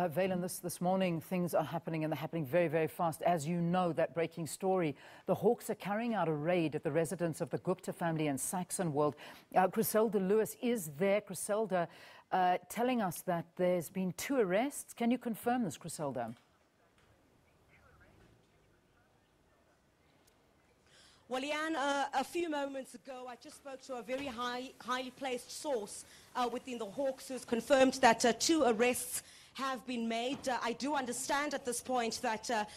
Valen, this morning things are happening, and they're happening very, very fast. As you know, that breaking story, the Hawks are carrying out a raid at the residence of the Gupta family in Saxonwold. Chriselda Lewis is there. Chriselda, telling us that there's been 2 arrests. Can you confirm this, Chriselda? Well, Leanne, a few moments ago, I just spoke to a very highly placed source within the Hawks who's confirmed that 2 arrests have been made. I do understand at this point that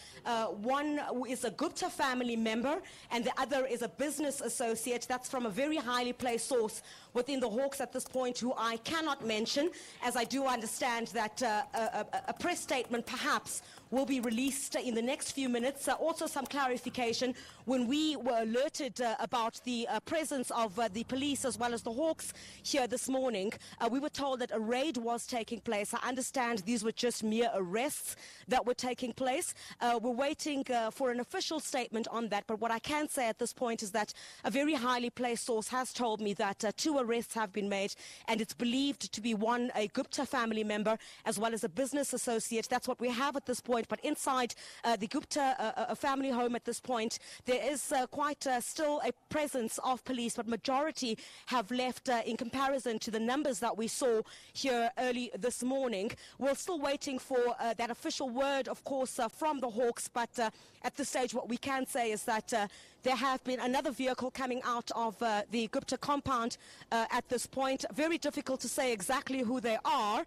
one is a Gupta family member and the other is a business associate. That's from a very highly placed source within the Hawks at this point, who I cannot mention, as I do understand that a press statement perhaps will be released in the next few minutes. Also some clarification: when we were alerted about the presence of the police as well as the Hawks here this morning, we were told that a raid was taking place. I understand these were just mere arrests that were taking place. We're waiting for an official statement on that, but what I can say at this point is that a very highly placed source has told me that 2 arrests have been made, and it's believed to be one a Gupta family member as well as a business associate. That's what we have at this point. But inside the Gupta family home at this point, there is quite still a presence of police, but majority have left in comparison to the numbers that we saw here early this morning. We're still waiting for that official word, of course, from the Hawks, but at this stage what we can say is that there have been another vehicle coming out of the Gupta compound at this point. Very difficult to say exactly who they are,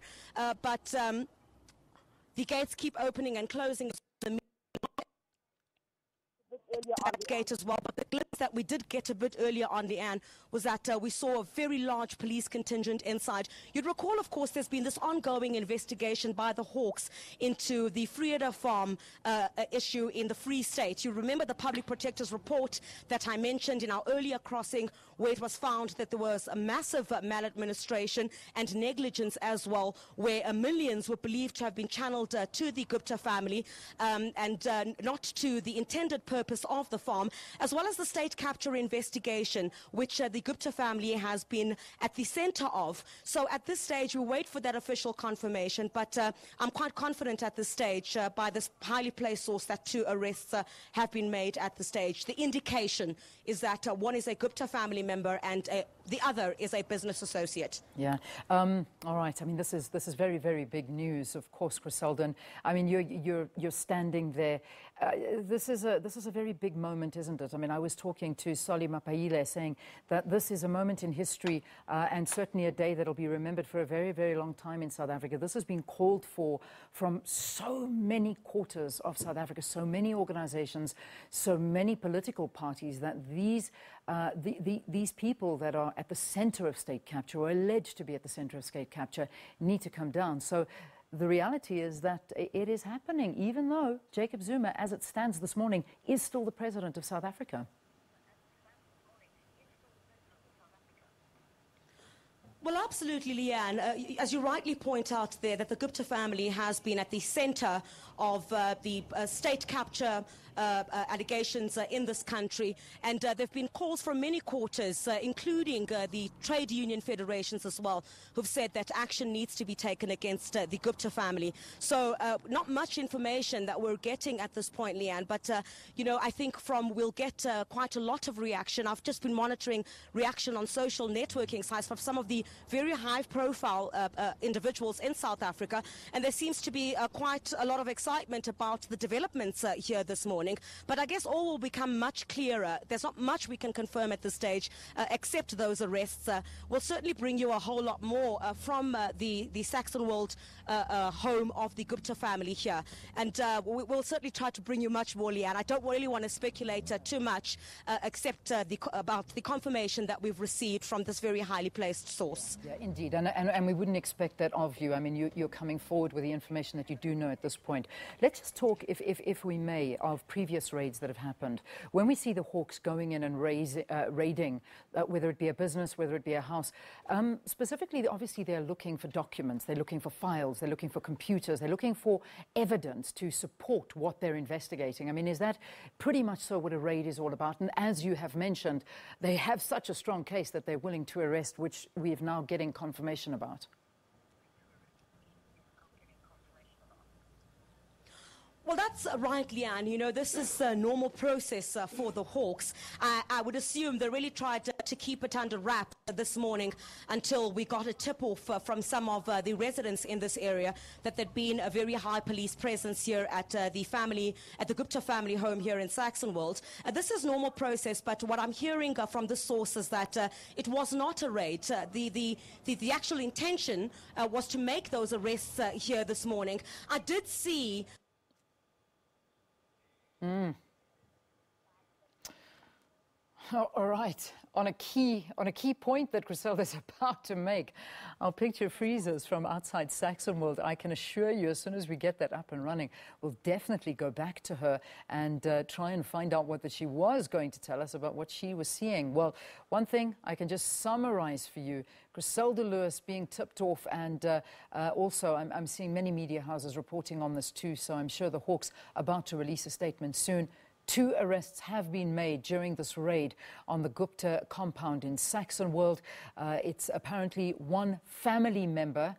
but the gates keep opening and closing. Gate as well, but the glimpse that we did get a bit earlier on, Leanne, was that we saw a very large police contingent inside. You'd recall, of course, there's been this ongoing investigation by the Hawks into the Vrede farm issue in the Free State. You remember the Public Protector's report that I mentioned in our earlier crossing, where it was found that there was a massive maladministration and negligence as well, where millions were believed to have been channeled to the Gupta family and not to the intended purpose of the farm, as well as the state capture investigation, which the Gupta family has been at the center of. So at this stage, we wait for that official confirmation, but I'm quite confident at this stage by this highly placed source that 2 arrests have been made at the stage. The indication is that one is a Gupta family member and the other is a business associate. Yeah. All right. I mean, this is very, very big news, of course, Chriselda. I mean, you're standing there. This is a very big moment, isn't it? I mean, I was talking to Soli Mapaile saying that this is a moment in history and certainly a day that will be remembered for a very, very long time in South Africa. This has been called for from so many quarters of South Africa, so many organizations, so many political parties, that these people that are at the center of state capture, or alleged to be at the center of state capture, need to come down. So the reality is that it is happening, even though Jacob Zuma, as it stands this morning, is still the president of South Africa. Well, absolutely, Leanne. As you rightly point out there, that the Gupta family has been at the center of the state capture allegations in this country, and there have been calls from many quarters, including the trade union federations as well, who've said that action needs to be taken against the Gupta family. So not much information that we're getting at this point, Leanne, but you know, I think we'll get quite a lot of reaction. I've just been monitoring reaction on social networking sites from some of the very high-profile individuals in South Africa, and there seems to be quite a lot of excitement about the developments here this morning. But I guess all will become much clearer. There's not much we can confirm at this stage, except those arrests. We'll certainly bring you a whole lot more from the Saxonwold home of the Gupta family here, and we'll certainly try to bring you much more, Leanne. I don't really want to speculate too much, except about the confirmation that we've received from this very highly placed source. Yeah, indeed, and we wouldn't expect that of you. I mean, you're coming forward with the information that you do know at this point. Let's just talk, if we may, of previous raids that have happened. When we see the Hawks going in and raiding, whether it be a business, whether it be a house, specifically, obviously, they're looking for documents, they're looking for files, they're looking for computers, they're looking for evidence to support what they're investigating. I mean, is that pretty much so what a raid is all about? And as you have mentioned, they have such a strong case that they're willing to arrest, which we are now getting confirmation about. that's right, Leanne. You know, this is a normal process for the Hawks. I would assume they really tried to keep it under wraps this morning until we got a tip-off from some of the residents in this area that there'd been a very high police presence here at the Gupta family home here in Saxonwold. This is normal process, but what I'm hearing from the source is that it was not a raid. The actual intention was to make those arrests here this morning. I did see... All right. On a key point that Chriselda is about to make, our picture freezes from outside Saxonwold. I can assure you, as soon as we get that up and running, we'll definitely go back to her and try and find out what that she was going to tell us about what she was seeing. Well, one thing I can just summarize for you, Chriselda Lewis being tipped off, and also I'm seeing many media houses reporting on this too, so I'm sure the Hawks are about to release a statement soon. 2 arrests have been made during this raid on the Gupta compound in Saxonwold. It's apparently one family member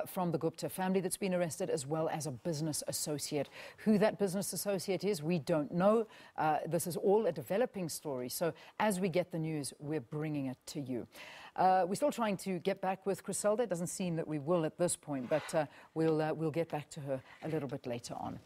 from the Gupta family that's been arrested, as well as a business associate. Who that business associate is, we don't know. This is all a developing story. So as we get the news, we're bringing it to you. We're still trying to get back with Chriselda. It doesn't seem that we will at this point, but we'll get back to her a little bit later on.